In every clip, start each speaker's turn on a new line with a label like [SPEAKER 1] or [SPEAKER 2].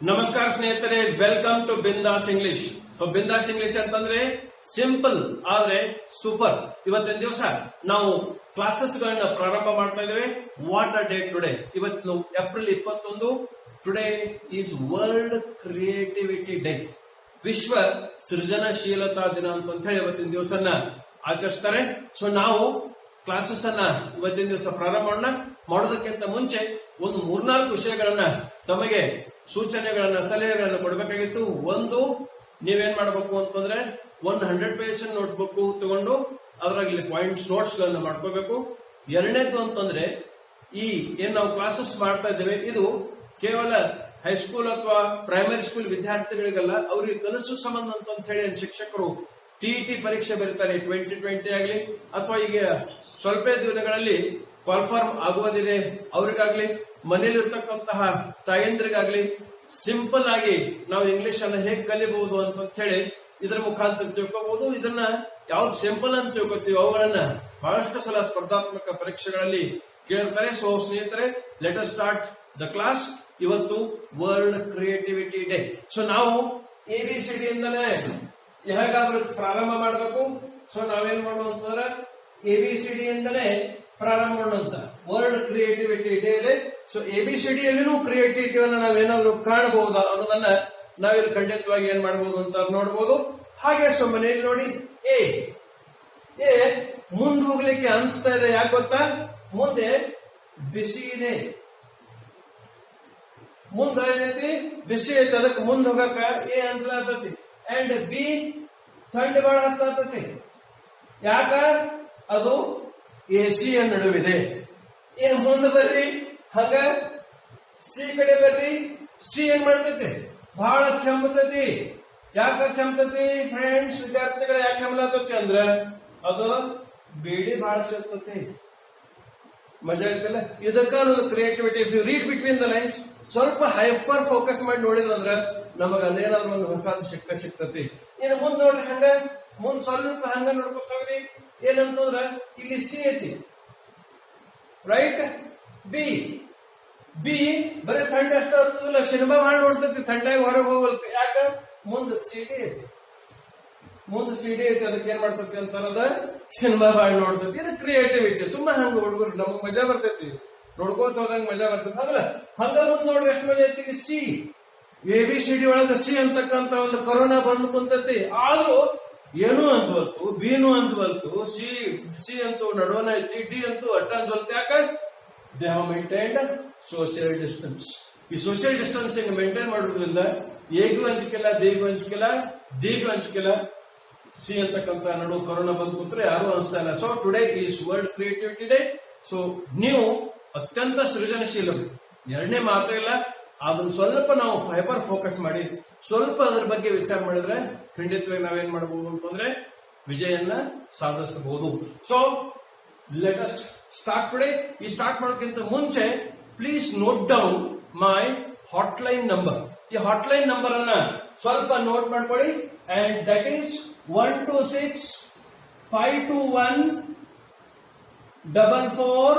[SPEAKER 1] ನಮಸ್ಕಾರ ಸ್ನೇಹಿತರೆ, welcome to Bindaas English. So Bindaas English ಅಂತಂದ್ರೆ ಸಿಂಪಲ್ ಆದ್ರೆ ಸೂಪರ್. ಇವತ್ತಿನ ದಿವಸ ನಾವು ಕ್ಲಾಸಸ್ ಗಳನ್ನ ಪ್ರಾರಂಭ ಮಾಡ್ತಾ ಇದ್ದೇವೆ. What a day today. ಇವತ್ತು April 21. Today is world creativity day, ವಿಶ್ವ ಸೃಜನಶೀಲತಾ ದಿನ ಅಂತ ಹೇಳಿ ಇವತ್ತಿನ ದಿವಸನ ಆಚರಿಸ್ತಾರೆ. ಸೊ ನಾವು ಕ್ಲಾಸಸ್ ಅನ್ನ ಇವತ್ತಿನ ದಿವಸ ಪ್ರಾರಂಭ ಮಾಡೋದಕ್ಕಿಂತ ಮುಂಚೆ ಒಂದು 3-4 ವಿಷಯಗಳನ್ನ ತಮಗೆ ಸೂಚನೆಗಳನ್ನ ಸಲಹೆಗಳನ್ನ ಕೊಡಬೇಕಾಗಿತ್ತು. ಒಂದು, ನೀವೇನ್ ಮಾಡಬೇಕು ಅಂತಂದ್ರೆ 100 ಪೇಜ್ ನೋಟ್ಬುಕ್ ತಗೊಂಡು ಅದರಲ್ಲಿ ಪಾಯಿಂಟ್ಸ್ ನೋಟ್ಸ್ ಗಳನ್ನ ಮಾಡ್ಕೋಬೇಕು. ಎರಡನೇದು ಅಂತಂದ್ರೆ ಏನ್ ನಾವು ಕ್ಲಾಸಸ್ ಮಾಡ್ತಾ ಇದ್ದೇವೆ ಇದು ಕೇವಲ ಹೈಸ್ಕೂಲ್ ಅಥವಾ ಪ್ರೈಮರಿ ಸ್ಕೂಲ್ ವಿದ್ಯಾರ್ಥಿಗಳಿಗಲ್ಲ, ಅವರಿಗೆ ಕನಸು ಸಂಬಂಧ ಅಂತ ಹೇಳಿ ಶಿಕ್ಷಕರು ಟಿಇಟಿ ಪರೀಕ್ಷೆ ಬರೀತಾರೆ 2020 ಆಗಲಿ ಅಥವಾ ಈಗ ಸ್ವಲ್ಪ ದಿನಗಳಲ್ಲಿ ಕಾಲ್ಫಾರ್ಮ್ ಆಗುವುದಿದೆ ಅವರಿಗಾಗ್ಲಿ, ಮನೆಯಲ್ಲಿರ್ತಕ್ಕಂತಹ ತಾಯಂದ್ರಿಗಾಗ್ಲಿ ಸಿಂಪಲ್ ಆಗಿ ನಾವು ಇಂಗ್ಲಿಷ್ ಅನ್ನ ಹೇಗೆ ಕಲಿಬಹುದು ಅಂತ ಹೇಳಿ ಇದರ ಮುಖಾಂತರ ತಿಳ್ಕೋಬಹುದು. ಇದನ್ನ ಯಾವ್ದು ಸಿಂಪಲ್ ಅಂತ ತಿಳ್ಕೊತೀವಿ ಅವುಗಳನ್ನ ಬಹಳಷ್ಟು ಸಲ ಸ್ಪರ್ಧಾತ್ಮಕ ಪರೀಕ್ಷೆಗಳಲ್ಲಿ ಕೇಳ್ತಾರೆ. ಸೊ ಸ್ನೇಹಿತರೆ, let us start the class. ಇವತ್ತು ವರ್ಲ್ಡ್ ಕ್ರಿಯೇಟಿವಿಟಿ ಡೇ. ಸೊ ನಾವು ABCD ಇಂದನೇ ಹೇಗಾದ್ರೂ ಪ್ರಾರಂಭ ಮಾಡಬೇಕು. ಸೊ ನಾವೇನ್ ಮಾಡುವಂತಂದ್ರೆ ABCD ಇಂದನೇ ಪ್ರಾರಂಭ ಮಾಡುವಂತ ವರ್ಲ್ಡ್ ಕ್ರಿಯೇಟಿವಿಟಿ ಡೇ ಇದೆ. ಸೊ ABCD ಯಲ್ಲಿನೂ ಕ್ರಿಯೇಟಿವಿಟಿಯನ್ನು ನಾವೇನಾದ್ರೂ ಕಾಣಬಹುದಾ ಅನ್ನೋದನ್ನ ನಾವಿಲ್ಲಿ ಖಂಡಿತವಾಗಿ ಏನ್ ಮಾಡಬಹುದು ಅಂತ ನೋಡಬಹುದು. ಹಾಗೆ ಸೊ ಮನೆಯಲ್ಲಿ ನೋಡಿ, ಎ ಮುಂದೆ ಹೋಗ್ಲಿಕ್ಕೆ ಅನಿಸ್ತಾ ಇದೆ. ಯಾಕೆ ಗೊತ್ತಾ? ಮುಂದೆ ಬಿಸಿ ಇದೆ, ಮುಂದ ಏನೈತಿ ಬಿಸಿ ಐತಿ, ಅದಕ್ಕೆ ಮುಂದೆ ಹೋಗಕ ಎ ಅನ್ಸ್ಲಾತತಿ. ಅಂಡ್ ಬಿ ಥಂಡ್ ಬಾಳ ಹತ್ತತಿ. ಯಾಕ? ಅದು AC ನಡುವಿದೆ. ಏನ್ ಮುಂದೆ ಬರ್ರಿ, ಹಂಗ ಸಿ ಕಡೆ ಬರ್ರಿ. ಸಿ ಏನ್ ಮಾಡ್ತೈತಿ? ಬಹಳ ಕೆಮ್ಮತೈತಿ. ಯಾಕ ಕೆಮ್ಮತೈತಿ ಫ್ರೆಂಡ್ಸ್, ವಿದ್ಯಾರ್ಥಿಗಳ ಯಾಕೆ ಕೆಮ್ಮಲಾತತಿ ಅಂದ್ರ ಅದು ಬೇಡಿ ಬಹಳ ಸಿಗ್ತತಿ. ಮಜಾ ಇರ್ತಲ್ಲ. ಇದಕ್ಕ creativity. If you read between the lines, ಸ್ವಲ್ಪ ಹೈಪರ್ ಫೋಕಸ್ ಮಾಡಿ ನೋಡಿದ್ರಂದ್ರ ನಮಗ ಅಲ್ಲೇನಾದ್ರು ಒಂದು ಹೊಸದು ಸಿಕ್ತತಿ. ಇನ್ನು ಮುಂದ್ ನೋಡ್ರಿ, ಹಂಗ ಮುಂದ್ ಸ್ವಲ್ಪ ಹಂಗ ನೋಡ್ಕೊತಾವ್ರಿ. ಏನಂತಂದ್ರ ಇಲ್ಲಿ ಸಿ ಐತಿ, ರೈಟ್. ಬಿ ಬರೀ ಥಂಡ್ ಅಷ್ಟ ಇರ್ತದಲ್ಲ, ಸಿನಿಮಾ ಮಾಡಿ ನೋಡ್ತೈತಿ, ಥಂಡಾಗಿ ಹೊರಗೆ ಹೋಗಲ್ತಿ. ಯಾಕ? ಮುಂದ್ ಸಿಡಿ ಐತಿ, ಅದಕ್ಕೆ ಏನ್ ಮಾಡ್ತೈತಿ ಅಂತಾರದ ಸಿನಿಮಾ ಮಾಡಿ ನೋಡ್ತೈತಿ. ಇದು ಕ್ರಿಯೇಟಿವಿಟಿ. ಸುಮ್ಮ ಹಂಗ ಹುಡುಗರು ನಮಗ್ ಮಜಾ ಬರ್ತೈತಿ, ನೋಡ್ಕೋತ ಹೋದಂಗ ಮಜಾ ಬರ್ತೈತಿ. ಅಂದ್ರ ಹಂಗ ಮುಂದ್ ನೋಡ್ರಿ ಎಷ್ಟು ಮಜಾ ಐತಿ. ಸಿ ABCD ಒಳಗ ಸಿ ಅಂತಕ್ಕಂತ ಒಂದು ಕೊರೋನಾ ಬಂದು ಕುಂತೈತಿ. ಆದ್ರೂ ಏನೂ ಅನ್ಸ್ಬಲ್ತು, ಬಿನೂ ಅನ್ಸ್ಬಲ್ತು, ಸಿ ಅಂತೂ ನಡುವನ ಐತಿ, ಡಿ ಅಂತೂ ಅಡ್ಡ ಅನ್ಸ್ಬಲ್ತು. ಯಾಕ? They have maintained social distance. ಈ ಸೋಷಿಯಲ್ ಡಿಸ್ಟೆನ್ಸಿಂಗ್ ಮೇಂಟೈನ್ ಮಾಡೋದ್ರಿಂದ ಎಗೂ ಹಂಚಿಕಿಲ್ಲ, ಬಿಗೂ ಹಂಚಿಕಿಲ್ಲ, ಡಿಗೂ ಹಂಚಿಕಿಲ್ಲ. ಸಿ ಅಂತಕ್ಕಂತ ನಡು ಕೊರೋನಾ ಬಂದು ಕೂತ್ರೆ ಯಾರು ಅನಿಸ್ತಾ ಇಲ್ಲ. So today is world creativity day. So ನೀವು ಅತ್ಯಂತ ಸೃಜನಶೀಲರು, ಎರಡನೇ ಮಾತು ಇಲ್ಲ. ಅದನ್ನ ಸ್ವಲ್ಪ ನಾವು ಹೈಪರ್ ಫೋಕಸ್ ಮಾಡಿ ಸ್ವಲ್ಪ ಅದ್ರ ಬಗ್ಗೆ ವಿಚಾರ ಮಾಡಿದ್ರೆ ಖಂಡಿತವಾಗಿ ನಾವೇನ್ ಮಾಡಬಹುದು ಅಂತಂದ್ರೆ ವಿಜಯನ್ನ ಸಾಧಿಸಬಹುದು. So let us start today. ಈ ಸ್ಟಾರ್ಟ್ ಮಾಡೋಕ್ಕಿಂತ ಮುಂಚೆ please note down my hotline number. ಈ ಹಾಟ್ಲೈನ್ ನಂಬರ್ ಅನ್ನ ಸ್ವಲ್ಪ ನೋಟ್ ಮಾಡ್ಕೊಳ್ಳಿ. And that is 126-521-442024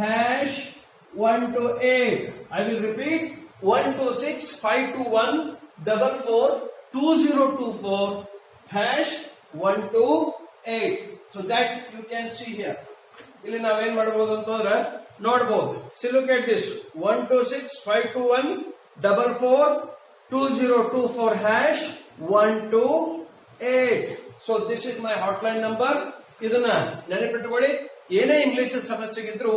[SPEAKER 1] #128. I will repeat 126-521-442024 #128. So that you can see here. ಇಲ್ಲಿ ನಾವೇನ್ ಮಾಡಬಹುದು ಅಂತಂದ್ರೆ ನೋಡಬಹುದು. So look at this 126-521-442024 #128. So this is my hotline number. ಇದನ್ನ ನೆನಪಿಟ್ಟುಕೊಳ್ಳಿ. ಏನೇ ಇಂಗ್ಲಿಷ್ ಸಮಸ್ಯೆಗಿದ್ರು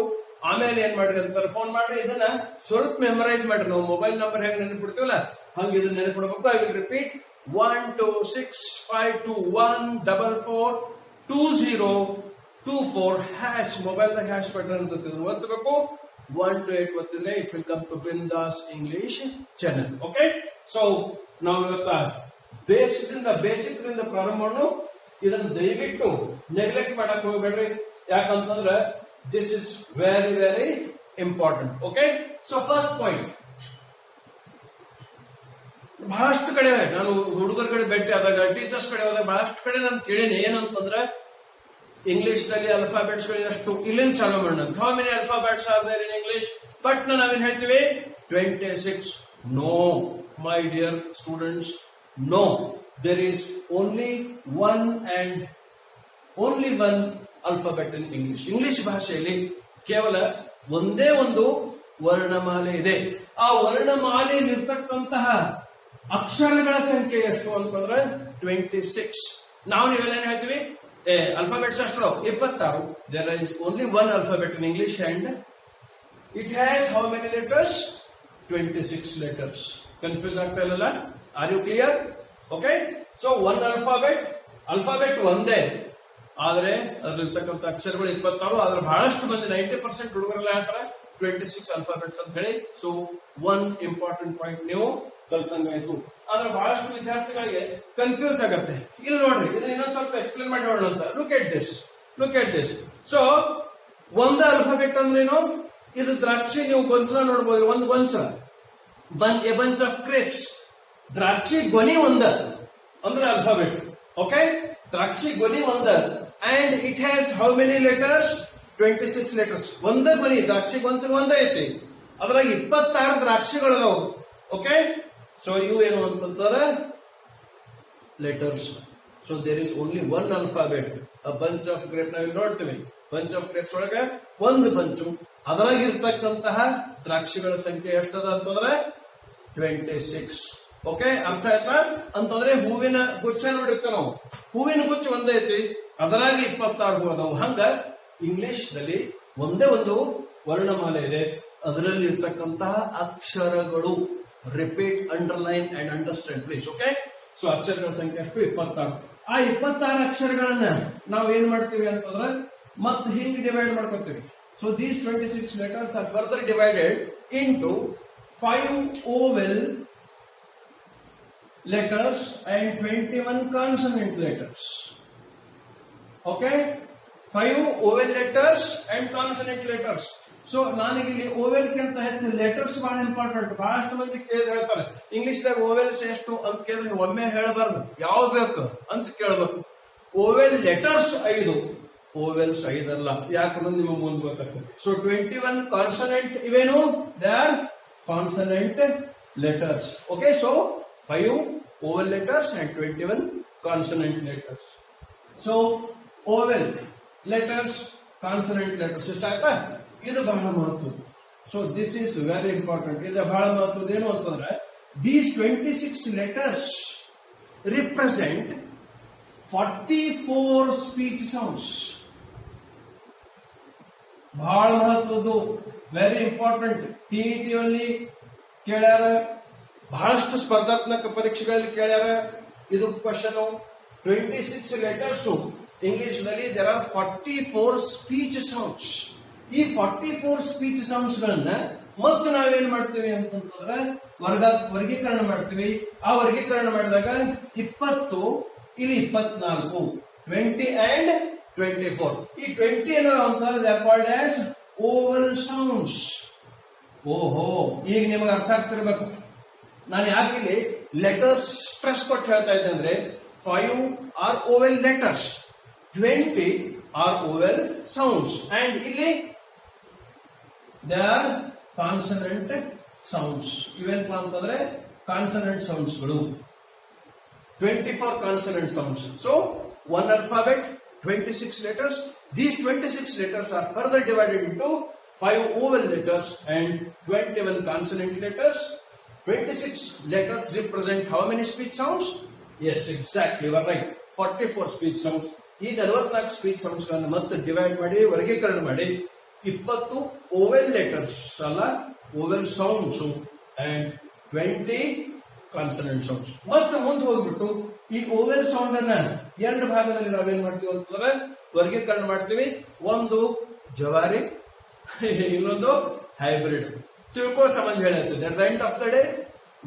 [SPEAKER 1] ಆಮೇಲೆ ಏನ್ ಮಾಡ್ರಿ ಅಂತಾರೆ ಫೋನ್ ಮಾಡ್ರಿ. ಇದನ್ನ ಸ್ವಲ್ಪ ಮೆಮರೈಸ್ ಮಾಡ್ರಿ. ನಾವು ಮೊಬೈಲ್ ನಂಬರ್ ಹೇಗೆ ನೆನಪಿಡ್ತೀವಲ್ಲ ಹಂಗೆ ಇದನ್ನ ನೆನಪಿಡ್ಬೇಕು. ಐ ವಿಲ್ ರಿಪೀಟ್ 126-521-442024 ಮೊಬೈಲ್ದಾಗ ಹ್ಯಾಶ್ ಬಟನ್ ಅಂತ ಒತ್ತಬೇಕು. 128 ಒತ್ತಿದ್ರೆ it will come to Bindaas English channel. Okay. So ನಾವು ಇವತ್ತ ಬೇಸಿಕ್ ದಿಂದ ಪ್ರಾರಂಭ ಮಾಡೋಣ. ಇದನ್ನ ದಯವಿಟ್ಟು ನೆಗ್ಲೆಕ್ಟ್ ಮಾಡಕ್ ಹೋಗ್ಬೇಡ್ರಿ. ಯಾಕಂತಂದ್ರೆ this is very very important. Okay, so first point, ಬಹಳಷ್ಟು ಕಡೆ ನಾನು ಹುಡುಗರ ಕಡೆ ಭೇಟಿ ಆದಾಗ, ಟೀಚರ್ಸ್ ಕಡೆ ಹೋದಾಗ ಬಹಳಷ್ಟು ಕಡೆ ನಾನು ಕೇಳೀನಿ ಏನಂತಂದ್ರೆ ಇಂಗ್ಲಿಷ್ ನಲ್ಲಿ ಅಲ್ಫಾಬೆಟ್ಸ್ ಗಳು ಎಷ್ಟು ಇಲ್ಲಿಂದ ಚಾಲೂ ಮಾಡೋಣ. How many alphabets are there in English? But ನಾವೇನ್ ಹೇಳ್ತೀವಿ 26. No my dear students, no, there is only one alphabet in English. English ಭಾಷೆಯಲ್ಲಿ ಕೇವಲ ಒಂದೇ ಒಂದು ವರ್ಣಮಾಲೆ ಇದೆ. ಆ ವರ್ಣಮಾಲೆಯಲ್ಲಿ ಇರ್ತಕ್ಕಂತಹ ಅಕ್ಷರಗಳ ಸಂಖ್ಯೆ ಎಷ್ಟು ಅಂತಂದ್ರೆ 26. ನಾವು ನೀವೆಲ್ಲ ಏನ್ ಹೇಳ್ತೀವಿ, ಅಲ್ಫಾಬೆಟ್ಸ್ ಅಷ್ಟು 26. There is only one alphabet in English and it has how many letters? 26 letters. Confuse ಆಗ್ತಾ ಇಲ್ಲಲ್ಲ? Are you clear? Okay. So one alphabet ಒಂದೇ, ಆದ್ರೆ ಅದ್ರಲ್ಲಿರ್ತಕ್ಕಂಥ ಅಕ್ಷರಗಳು 26. ಆದ್ರೆ ಬಹಳಷ್ಟು ಮಂದಿ 90% ಹುಡುಗರೆಲ್ಲ ಹೇಳ್ತಾರೆ 26 ಅಲ್ಫಾಬೆಟ್ಸ್ ಅಂತ ಹೇಳಿ. ಸೊ ಒನ್ ಇಂಪಾರ್ಟೆಂಟ್ ಪಾಯಿಂಟ್ ನೀವು ಕಲ್ತಂಗಾಯ್ತು. ಆದ್ರೆ ಬಹಳಷ್ಟು ವಿದ್ಯಾರ್ಥಿಗಳಿಗೆ ಕನ್ಫ್ಯೂಸ್ ಆಗತ್ತೆ. ಇಲ್ಲಿ ನೋಡ್ರಿ, ಇದನ್ನ ಇನ್ನೊಂದ್ ಸ್ವಲ್ಪ ಎಕ್ಸ್ಪ್ಲೇನ್ ಮಾಡಿ ನೋಡೋಣ ಅಂತ. Look at this. ಸೊ ಒಂದು ಅಲ್ಫಾಬೆಟ್ ಅಂದ್ರೇನು? ಇದು ದ್ರಾಕ್ಷಿ, ನೀವು ಗೊಂಚಲ ನೋಡ್ಬೋದು, ಒಂದು ಗೊಂಚಲ, ಎ ಬಂಚ್ ಆಫ್ ಗ್ರೇಪ್ಸ್. ದ್ರಾಕ್ಷಿ ಗೊನಿ ಒಂದ ಅಂದ್ರೆ ಅಲ್ಫಾಬೆಟ್. ಓಕೆ, ದ್ರಾಕ್ಷಿ ಗೊನಿ ಒಂದ. And it has how many letters? 26 letters. ಒಂದೇ ಗೊನಿ, ದ್ರಾಕ್ಷಿ ಗೊಂಚಲ ಒಂದೇ ಐತಿ, ಅದ್ರಾಗ 26 ದ್ರಾಕ್ಷಿಗಳು ಅದಾವು. ಓಕೆ, ಸೊ ಇವು ಏನು ಅಂತಂತಾರೆ letters. So there is only one alphabet. A bunch of grape ನಾವಿಲ್ಲಿ ನೋಡ್ತೀವಿ. ಬಂಚ್ ಆಫ್ ಗ್ರೇಪ್ಸ್ ಒಳಗೆ ಒಂದು ಬಂಚು, ಅದರಾಗಿರ್ತಕ್ಕಂತಹ ದ್ರಾಕ್ಷಿಗಳ ಸಂಖ್ಯೆ ಎಷ್ಟದ ಅಂತಂದ್ರೆ 26. ಓಕೆ, ಅರ್ಥ ಆಯ್ತಾ? ಅಂತಂದ್ರೆ ಹೂವಿನ ಗುಚ್ಛ ನೋಡಿರ್ತೀವಿ ನಾವು, ಹೂವಿನ ಗುಚ್ಚ ಒಂದೇ ಐತಿ, ಅದರಾಗಿ 26 ಹೂ ಅದಾವು. ಹಂಗ ಇಂಗ್ಲಿಷ್ ನಲ್ಲಿ ಒಂದೇ ಒಂದು ವರ್ಣಮಾಲೆ ಇದೆ, ಅದರಲ್ಲಿ ಇರ್ತಕ್ಕಂತಹ ಅಕ್ಷರಗಳು. Repeat, underline and understand please. Okay, so ಅಕ್ಷರಗಳ ಸಂಖ್ಯೆ ಅಷ್ಟು 26. ಆ 26 ಅಕ್ಷರಗಳನ್ನ ನಾವು ಏನ್ ಮಾಡ್ತೀವಿ ಅಂತಂದ್ರೆ ಮತ್ತೆ ಹಿಂಗೆ ಡಿವೈಡ್ ಮಾಡ್ಕೊತೀವಿ. So these 26 letters are further divided into 5 vowel letters and 21 consonant letters. Okay, 5 vowel letters and consonant letters. So ನನಗಿಲ್ಲಿ ಓವೆಲ್ ಕಿಂತ ಹೆಚ್ಚು ಲೆಟರ್ಸ್ ಬಹಳ ಇಂಪಾರ್ಟೆಂಟ್. ಬಹಳಷ್ಟು ಮಂದಿ ಕೇಳಿದ್ರೆ ಹೇಳ್ತಾರೆ ಇಂಗ್ಲಿಷ್ ದಾಗ ಓವೆಲ್ಸ್ ಎಷ್ಟು ಅಂತ ಕೇಳಿದ್ರೆ ಒಮ್ಮೆ ಹೇಳಬಾರ್ದು, ಯಾವ್ದು ಬೇಕು ಅಂತ ಕೇಳಬೇಕು. ಓವೆಲ್ ಲೆಟರ್ಸ್ 5, ಓವೆಲ್ಸ್ 5 ಅಲ್ಲ. ಯಾಕಂದ್ರೆ ನಿಮ್ಮ ಮುಂದೆ ಗೊತ್ತಾಗ್ತದೆ. ಸೊ 21 ಕಾನ್ಸನೆಂಟ್ ಇವೇನು? They are consonant letters. Okay, so 5 vowel letters and 21 consonant letters. So vowel letters, consonant letters ಇಷ್ಟ ಆಯ್ತಾ? ಇದು ಬಹಳ ಮಹತ್ವದ್ದು. So this is very important. ಇದು ಬಹಳ ಮಹತ್ವದ್ದು. ಏನು ಅಂತಂದ್ರೆ these 26 letters represent 44 speech sounds. ಬಹಳ ಮಹತ್ವದ್ದು, ವೆರಿ ಇಂಪಾರ್ಟೆಂಟ್. ಟಿಇಟಿಯಲ್ಲಿ ಕೇಳ್ಯಾರ, ಬಹಳಷ್ಟು ಸ್ಪರ್ಧಾತ್ಮಕ ಪರೀಕ್ಷೆಗಳಲ್ಲಿ ಕೇಳ್ಯಾರ. ಇದು ಕ್ವಶನ್. 26 ಲೆಟರ್ಸ್ ಇಂಗ್ಲಿಷ್ ನಲ್ಲಿ ದೇರ್ ಆರ್ 44 ಸ್ಪೀಚ್ ಸೌಂಡ್ಸ್. ಈ 44 ಸ್ಪೀಚ್ ಸೌಂಡ್ಸ್ ಗಳನ್ನ ಮತ್ತು ನಾವೇನ್ ಮಾಡ್ತೀವಿ ಅಂತಂದ್ರೆ ವರ್ಗೀಕರಣ ಮಾಡ್ತೀವಿ. ಆ ವರ್ಗೀಕರಣ ಮಾಡಿದಾಗ 20, ಇಲ್ಲಿ 24, 20 and 24. ಈ 20 ಏನೋ ಅಂತಾರೆ they are called as Oval sounds. ಓಹೋ, ಈಗ ನಿಮಗೆ ಅರ್ಥ ಆಗ್ತಿರ್ಬೇಕು ನಾನು ಯಾಕೆ ಇಲ್ಲಿ ಲೆಟರ್ಸ್ ಸ್ಟ್ರೆಸ್ ಕೊಟ್ಟು ಹೇಳ್ತಾ ಇದ್ದೆ ಅಂದ್ರೆ 5 are vowel letters, 20 are vowel sounds and ಇಲ್ಲಿ ದೇ ಆರ್ ಕಾನ್ಸನೆಂಟ್ ಸೌಂಡ್ಸ್. ಇವೇನಪ್ಪ ಅಂತಂದ್ರೆ ಕಾನ್ಸನೆಂಟ್ ಸೌಂಡ್ಸ್ ಗಳು. 24 consonant sounds. So one alphabet, 26 letters. These 26 letters are further divided into 5 vowel letters and 21 consonant letters. 26 letters represent how many speech sounds? Yes, exactly, you are right. 44 speech sounds. ಈ 44 speech sounds ಗಳನ್ನು ಮತ್ತೆ divide ಮಾಡಿ ವರ್ಗೀಕರಣ ಮಾಡಿ 20 vowel letters ಅಲ್ಲ, vowel sounds and 20 consonant sounds. ಮತ್ತೆ ಮುಂದೆ ಹೋಗ್ಬಿಟ್ಟು ಈ ಓವೆಲ್ ಸೌಂಡ್ ಅನ್ನ 2 ಭಾಗದಲ್ಲಿ ನಾವೇನ್ ಮಾಡ್ತೀವಿ ಅಂತಂದ್ರೆ ವರ್ಗೀಕರಣ ಮಾಡ್ತೀವಿ. ಒಂದು ಜವಾರಿ, ಇನ್ನೊಂದು ಹೈಬ್ರಿಡ್. ತಿಳ್ಕೋ ಸಂಬಂಧ ಹೇಳುತ್ತೆ. At the end of the day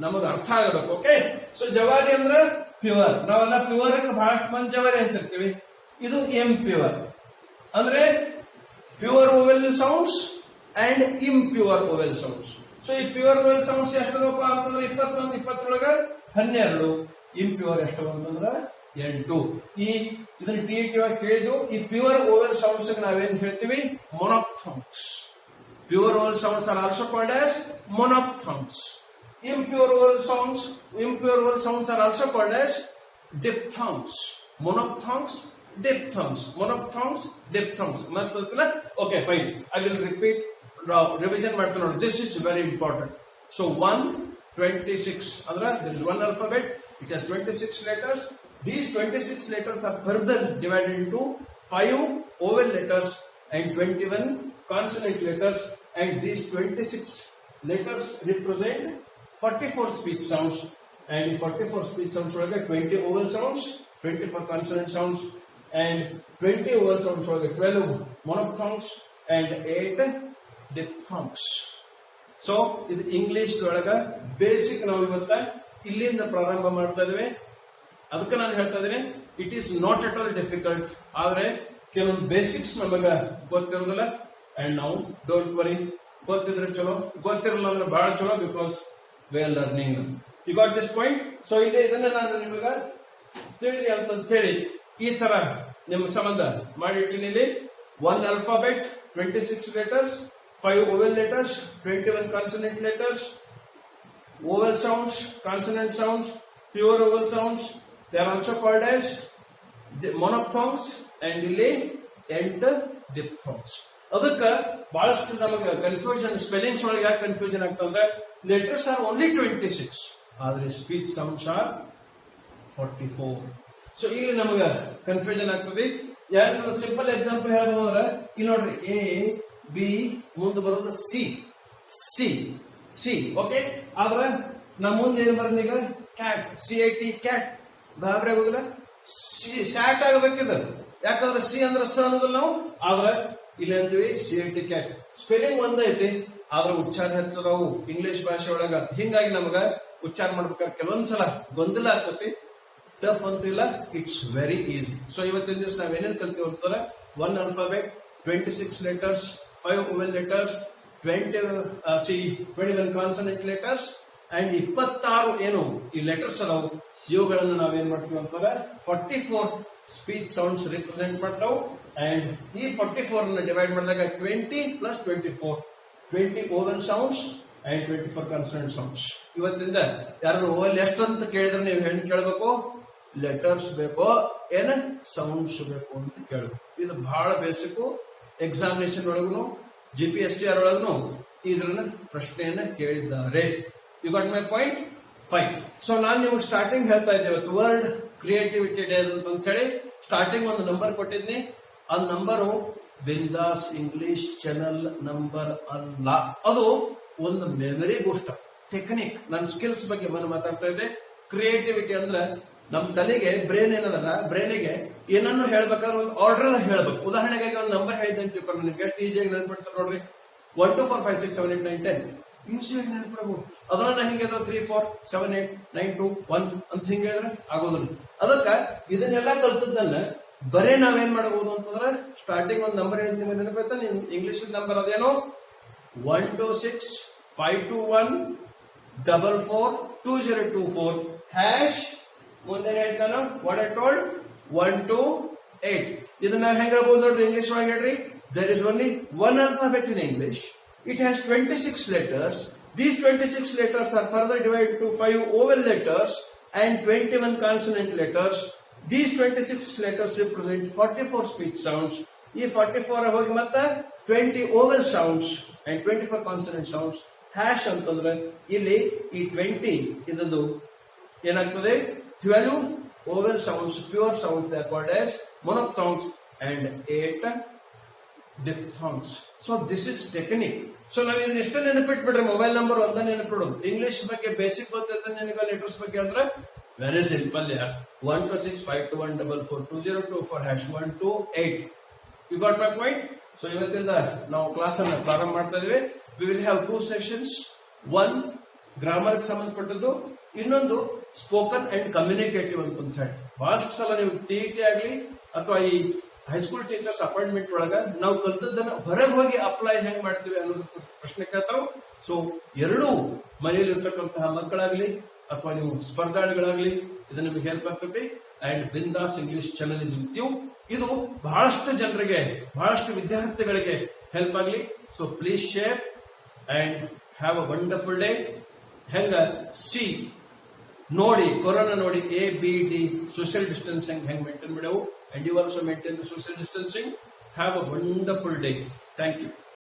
[SPEAKER 1] ನಮಗೆ ಅರ್ಥ ಆಗಬೇಕು. ಓಕೆ, ಸೊ ಜವಾರಿ ಅಂದ್ರೆ ಪ್ಯೂರ್. ನಾವೆಲ್ಲ ಪ್ಯೂರ್ ಬಹಳಷ್ಟು ಮಂದಿ ಜವಾರಿ ಅಂತಿರ್ತೀವಿ. ಇದು ಇಂಪ್ಯೂರ್ ಅಂದ್ರೆ pure vowel sounds and impure vowel sounds. So ಈ ಪ್ಯೂರ್ ಓವೆಲ್ ಸೌಂಡ್ಸ್ ಎಷ್ಟದಪ್ಪ ಅಂತಂದ್ರೆ 21, 20 12, ಇಂಪ್ಯೂರ್ ಎಷ್ಟು ಅಂತಂದ್ರೆ 8. ಈ ಇದನ್ನ ಟಿ ಆಗಿ ಕೇಳಿದ್ವು. ಈ ಪ್ಯೂರ್ ಓವೆಲ್ ಸೌಂಡ್ಸ್ ನಾವೇನ್ ಹೇಳ್ತೀವಿ? ಮೊನೊಪ್ಥಾಂಗ್ಸ್. Pure vowel sounds are also called as monophthongs. Impure vowel sounds are also called as diphthongs. Monophthongs, diphthongs. Monophthongs, diphthongs. Must okay, fine. I will repeat. Revision. This is very important. So 126. There is one alphabet. It has 26 letters. These 26 letters are further divided into 5 vowel letters and 21 consonant letters, and these 26 letters represent 44 speech sounds, and 44 speech sounds are 20 vowel sounds, 24 consonant sounds, and 20 vowel sounds are 12 monophthongs and 8 diphthongs. So ಇದು English ಒಳಗ basic ನಾವು ಇವತ್ತ ಇಲ್ಲಿಂದ ಪ್ರಾರಂಭ ಮಾಡ್ತಾ ಇದ್ದೇವೆ. ಅದಕ್ಕೆ ನಾನು ಹೇಳ್ತಾ ಇದ್ದೀನಿ, it is not at all difficult. ಆದ್ರೆ ಕೆಲವೊಂದು ಬೇಸಿಕ್ಸ್ ನಮಗ ಗೊತ್ತಿರೋದಿಲ್ಲ. ಅಂಡ್ ನಾವು ಡೋಂಟ್ ವರಿ, ಗೊತ್ತಿದ್ರೆ ಚಲೋ, ಗೊತ್ತಿರಲ್ಲ ಅಂದ್ರೆ ಬಹಳ ಚಲೋ, because we are learning. You got this point. So ಇಲ್ಲಿ ಇದನ್ನ ನಾನು ನಿಮಗ ತಿಳಿದಿ ಅಂತ ಹೇಳಿ ಈ ತರ ನಿಮ್ಮ ಸಂಬಂಧ ಮಾಡಿಟ್ಟಿನಿ. ಇಲ್ಲಿ 1 alphabet, 26 letters, 5 vowel letters, 21 consonant letters, vowel sounds, consonant sounds, pure vowel sounds. They are also called as monophthongs, and ಇಲ್ಲಿ 8 diphthongs. ಅದಕ್ಕೆ ಬಹಳಷ್ಟು ನಮಗೆ ಕನ್ಫ್ಯೂಷನ್, ಸ್ಪೆಲ್ಲಿಂಗ್ಸ್ ಒಳಗೆ ಯಾಕೆ ಕನ್ಫ್ಯೂಷನ್ ಆಗ್ತಂದ್ರೆ ಲೆಟರ್ಸ್ ಆರ್ ಓನ್ಲಿ 26, ಆದ್ರೆ ಸ್ಪೀಚ್ ಸೌಂಡ್ಸ್ ಆರ್ 44. ಸೊ ಈಗ ನಮಗೆ confusion ಆಗ್ತದೆ. ಯಾರು ಸಿಂಪಲ್ ಎಕ್ಸಾಂಪಲ್ ಹೇಳ್ಬೋದು ಅಂದ್ರೆ ಇಲ್ಲಿ ನೋಡ್ರಿ, ಎ ಬಿ ಮುಂದೆ ಬರೋದು ಸಿ, ಸಿ ಸಿ ಓಕೆ. ಆದ್ರೆ ನಮ್ಮ ಮುಂದೆ ಏನ್ ಬರೋದು ಈಗ? Cat, CAT cat. ಗಾಬರಿ ಆಗೋದಿಲ್ಲ, ಸ್ಯಾಟ್ ಆಗಬೇಕಿದ. ಯಾಕಂದ್ರೆ ಸಿ ಅಂದ್ರೆ ಸ ಅನ್ನೋದಿಲ್ಲ ನಾವು, ಆದ್ರೆ ಇಲ್ಲಿ ಅಂತೀವಿ CAT ಕ್ಯಾಟ್. ಸ್ಪೆಲ್ಲಿಂಗ್ ಒಂದೈತಿ, ಆದ್ರೆ ಉಚ್ಚಾರ ಹೆಚ್ಚದಾವು ಇಂಗ್ಲಿಷ್ ಭಾಷೆ ಒಳಗ. ಹಿಂಗಾಗಿ ನಮಗ ಉಚ್ಚಾರ ಮಾಡ್ಬೇಕಾದ್ರೆ ಕೆಲವೊಂದ್ಸಲ ಗೊಂದಲ ಆಗ್ತತಿ. ಟಫ್ ಅಂತಿಲ್ಲ, ಇಟ್ಸ್ ವೆರಿ ಈಸಿ. ಸೊ ಇವತ್ತಿನ ದಿವಸ ನಾವೇನೇನ್ ಕಲ್ತೀವಿ ಅಂತಾರೆ, 1 alphabet, 26 letters, 5 vowel letters, 21 consonant letters, and 26 ಏನು ಈ ಲೆಟರ್ಸ್ ಅದಾವು. ಇವುಗಳನ್ನು ನಾವೇನ್ ಮಾಡ್ತೀವಿ ಅಂತಾರೆ 44 ಸ್ಪೀಚ್ ಸೌಂಡ್ಸ್ ರಿಪ್ರೆಸೆಂಟ್ ಮಾಡ್ತಾವು. ಅಂಡ್ ಈ 44 ಅನ್ನು ಡಿವೈಡ್ ಮಾಡಿದಾಗ 20 + 24, 20 vowel sounds and 24 consonant sounds. ಇವತ್ತಿಂದ ಯಾರು ಓವಲ್ ಎಷ್ಟು ಅಂತ ಕೇಳಿದ್ರೆ ನೀವು ಹೆಣ್ಣು ಕೇಳಬೇಕು, ಲೆಟರ್ಸ್ ಬೇಕೋ ಏನ ಸೌಂಡ್ಸ್ ಬೇಕು ಅಂತ ಕೇಳಬೇಕು. ಇದು ಬಹಳ ಬೇಸಿಕ್. ಎಕ್ಸಾಮಿನೇಷನ್ ಒಳಗೂ GPSTR ಒಳಗೂ ಇದ್ರನ್ನ ಪ್ರಶ್ನೆಯನ್ನ ಕೇಳಿದ್ದಾರೆ. You got my point? Fine. So ನಾನು ನಿಮಗೆ ಸ್ಟಾರ್ಟಿಂಗ್ ಹೇಳ್ತಾ ಇದ್ದೇವೆ, ವರ್ಲ್ಡ್ ಕ್ರಿಯೇಟಿವಿಟಿ ಡೇ ಅಂತ ಹೇಳಿ ಸ್ಟಾರ್ಟಿಂಗ್ ಒಂದು ನಂಬರ್ ಕೊಟ್ಟಿದ್ನಿ. ಆ ನಂಬರು ಬಿಂದಾಸ್ ಇಂಗ್ಲಿಷ್ ಚಾನಲ್ ನಂಬರ್ ಅಲ್ಲ, ಅದು ಒಂದು ಮೆಮರಿ ಬೂಸ್ಟರ್ ಟೆಕ್ನಿಕ್. ನನ್ನ ಸ್ಕಿಲ್ಸ್ ಬಗ್ಗೆ ಮಾತಾಡ್ತಾ ಇದ್ದೆ. ಕ್ರಿಯೇಟಿವಿಟಿ ಅಂದ್ರೆ ನಮ್ ತಲೆಗೆ ಬ್ರೇನ್ ಏನದಲ್ಲ, ಬ್ರೇನಿಗೆ ಏನನ್ನು ಹೇಳ್ಬೇಕಾದ್ರೆ ಒಂದು ಆರ್ಡರ್ ಹೇಳ್ಬೇಕು. ಉದಾಹರಣೆಗಾಗಿ ಒಂದು ನಂಬರ್ ಹೇಳಿದ್ದೆ ಅಂತ ತಿಳ್ಕೊಂಡು ನಿಮ್ಗೆ ಎಷ್ಟು ಈಸಿಯಾಗಿ ನೆನ್ಪಿಡ್ತಾರೆ ನೋಡ್ರಿ. 1 2 4 5 6 7 8 9 10 ಈಸಿಯಾಗಿ ನೆನ್ಪಿಡಬಹುದು. ಅದನ್ನ ಹಿಂಗೆ 3 4 7 8 9 2 1 ಅಂತ ಹಿಂಗೆ ಹೇಳಿದ್ರೆ ಆಗೋದಿಲ್ಲ. ಅದಕ್ಕ ಇದನ್ನೆಲ್ಲ ಕಲ್ತದನ್ನ ಬರೇ ನಾವೇನ್ ಮಾಡಬಹುದು ಅಂತಂದ್ರೆ ಸ್ಟಾರ್ಟಿಂಗ್ ಒಂದು ನಂಬರ್ ಹೇಳಿದ್ ನಿಮ್ಗೆ ನೆನಪಾಯ್ತಾ? ಇಂಗ್ಲಿಷ್ ನಂಬರ್ ಅದೇನೋ 1 2 6 5 2 1 4 4 2024 ಹ್ಯಾಶ್ ಮುಂದೆ ಹೇಳ್ತಾನೋ ವಾಟ್ ಐ ಟೋಲ್ಡ್ 1 2 8. ಇದನ್ನ ಹೆಂಗ್ ಹೇಳ್ಬೋದು ನೋಡ್ರಿ ಇಂಗ್ಲಿಷ್ ಒಳಗೆ ಹೇಳ್ರಿ. There is only 1 alphabet in English. It has 26 letters. These 26 letters are further divided to 5 vowel letters and 21 consonant letters. These 26 letters represent 44 speech sounds. ಈ 44 ಹೋಗಿ ಮತ್ತೆ 20 vowel sounds and 24 consonant sounds. Hash ಅಂತಂದ್ರೆ ಇಲ್ಲಿ ಈ 20 ಇದೊಂದು ಏನಾಗ್ತದೆ, 12 vowel sounds, pure sounds, they are called as monophthongs, and 8 diphthongs. So this is technique. So ನಾವು ಇದನ್ನ ಎಷ್ಟು ನೆನಪಿಟ್ಬಿಡ್ರಿ, ಮೊಬೈಲ್ ನಂಬರ್ ಒಂದ ನೆನಪಿಡೋದು. ಇಂಗ್ಲಿಷ್ ಬಗ್ಗೆ ಬೇಸಿಕ್ ಗೊತ್ತಿರ್ತದೆ ನಿನಗೆ, ಲೆಟರ್ಸ್ ಬಗ್ಗೆ ಅಂದ್ರೆ ವೆರಿ ಸಿಂಪಲ್ ಯಾರ್. 1 2 6 5 2 1 4 4 2024 hash 1 2 8. You got my point? So ಇವತ್ತಿಂದ ನಾವು ಕ್ಲಾಸ್ ಅನ್ನ ಪ್ರಾರಂಭ ಮಾಡ್ತಾ ಇದೀವಿ. We will have 2 sessions. 1 grammar ಸಂಬಂಧಪಟ್ಟದ್ದು, ಇನ್ನೊಂದು ಸ್ಪೋಕನ್ ಅಂಡ್ ಕಮ್ಯುನಿಕೇಟಿವ್ ಅಂತ ಒಂದು ಸೈಡ್. ಬಹಳಷ್ಟು ಸಲ ನೀವು TET ಆಗ್ಲಿ ಅಥವಾ ಈ ಹೈಸ್ಕೂಲ್ ಟೀಚರ್ಸ್ ಅಪಾಯಿಂಟ್ಮೆಂಟ್ ಒಳಗ ನಾವು ಕಲ್ತದ್ದನ್ನ ಹೊರಗೆ ಹೋಗಿ ಅಪ್ಲೈ ಹೆಂಗ್ ಮಾಡ್ತೀವಿ ಅನ್ನೋದು ಪ್ರಶ್ನೆ ಕೇಳ್ತಾವ್. ಸೊ ಎರಡೂ ಮನೆಯಲ್ಲಿ ಇರ್ತಕ್ಕಂತಹ ಮಕ್ಕಳಾಗ್ಲಿ ಅಥವಾ ನೀವು ಸ್ಪರ್ಧಾಳುಗಳಾಗ್ಲಿ ಇದು ನಿಮಗೆ ಹೆಲ್ಪ್ ಆಗ್ತೈತಿ. And Bindaas English channel is with you. ಇದು ಬಹಳಷ್ಟು ಜನರಿಗೆ, ಬಹಳಷ್ಟು ವಿದ್ಯಾರ್ಥಿಗಳಿಗೆ ಹೆಲ್ಪ್ ಆಗಲಿ. So please share and have a wonderful day. ಹೆಂಗ ಸಿ ನೋಡಿ, ಕೊರೋನಾ ನೋಡಿ, ABD ಸೋಷಿಯಲ್ ಡಿಸ್ಟೆನ್ಸಿಂಗ್ ಹೆಂಗ್ ಮೇಂಟೈನ್ ಮಾಡವು, and you also maintain the social distancing. Have a wonderful day. Thank you.